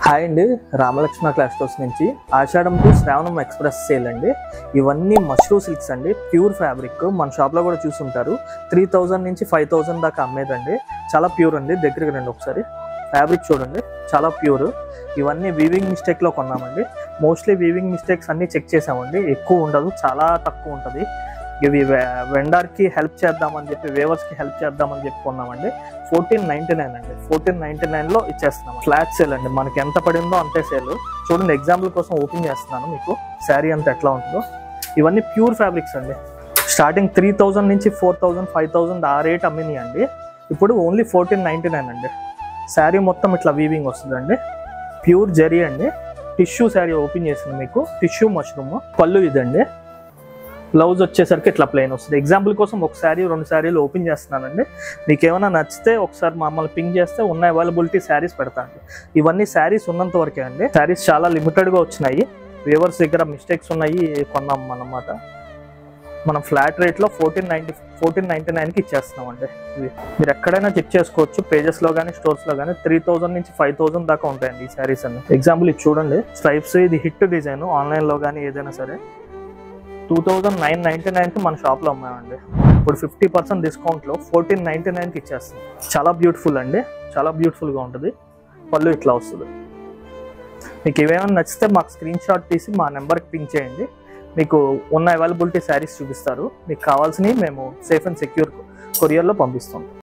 Hi అండి, Ramalakshmana class stores నుంచి ఆషాఢం to శ్రావణం ఎక్స్ప్రెస్ సేల్ అండి. ఇవన్నీ మష్రూ సిల్క్స్ అండి, ప్యూర్ ఫ్యాబ్రిక్. మన షాప్లో కూడా చూసుంటారు. 3000 నుంచి 5000 దాకా అమ్మేదండి. చాలా ప్యూర్ అండి. దగ్గరికి రండి ఒకసారి. ఫ్యాబ్రిక్ చూడండి, చాలా ప్యూర్. ఇవన్నీ వీవింగ్ మిస్టేక్లో కొన్నామండి. మోస్ట్లీ వీవింగ్ మిస్టేక్స్ అన్నీ చెక్ చేసామండి. ఎక్కువ ఉండదు, చాలా తక్కువ ఉంటుంది. ఇవి వెండర్కి హెల్ప్ చేద్దామని చెప్పి, వేవర్స్కి హెల్ప్ చేద్దామని చెప్పి కొన్నామండి. 1499 అండి. 1499లో ఇచ్చేస్తున్నాం. ఫ్లాట్ సేల్ అండి, మనకి ఎంత పడిందో అంతే సేల్. చూడండి, ఎగ్జాంపుల్ కోసం ఓపెన్ చేస్తున్నాను మీకు. శారీ అంతా ఎట్లా ఉంటుందో. ఇవన్నీ ప్యూర్ ఫ్యాబ్రిక్స్ అండి. స్టార్టింగ్ 3000 నుంచి 4000, 5000 ఆ రేట్ అమ్మినాయి అండి. ఇప్పుడు ఓన్లీ 1499 అండి. శారీ మొత్తం ఇట్లా వీవింగ్ వస్తుందండి. ప్యూర్ జరీ అండి. టిష్యూ శారీ ఓపెన్ చేసింది మీకు. Tissue mushroom. పళ్ళు ఇదండి. బ్లౌజ్ వచ్చేసరికి ఇట్లా ప్లెయిన్ వస్తుంది. ఎగ్జాంపుల్ కోసం ఒక శారీ 2 శారీలు ఓపెన్ చేస్తున్నానండి. మీకు ఏమైనా నచ్చితే ఒకసారి మమ్మల్ని పింక్ చేస్తే ఉన్న అవైలబిలిటీ శారీస్ పెడతాండి. ఇవన్నీ శారీస్ ఉన్నంత వరకే అండి. శారీస్ చాలా లిమిటెడ్గా వచ్చినాయి. వ్యూవర్స్ దగ్గర మిస్టేక్స్ ఉన్నాయి, కొన్నాం అన్నమాట. మనం ఫ్లాట్ రేట్లో 1499కి ఇచ్చేస్తున్నామండి. ఇవి మీరు ఎక్కడైనా చెక్ చేసుకోవచ్చు, పేజెస్లో కానీ స్టోర్స్లో కానీ. 3000 నుంచి 5000 దాకా ఉంటాయండి ఈ శారీస్ అన్ని. ఎగ్జాంపుల్ ఇది చూడండి, స్ట్రైప్స్. ఇది హిట్ డిజైన్. ఆన్లైన్లో కానీ ఏదైనా సరే 2999కి మన షాప్లో అమ్మామండి. ఇప్పుడు 50% డిస్కౌంట్లో 1499కి ఇచ్చేస్తాం. చాలా బ్యూటిఫుల్ అండి, చాలా బ్యూటిఫుల్గా ఉంటుంది. పళ్ళు ఇట్లా వస్తుంది. మీకు ఏమైనా నచ్చితే మాకు స్క్రీన్ షాట్ తీసి మా నెంబర్కి పింక్ చేయండి. మీకు ఉన్న అవైలబిలిటీ శారీస్ చూపిస్తారు. మీకు కావాల్సినవి మేము సేఫ్ అండ్ సెక్యూర్ కొరియర్లో పంపిస్తాం.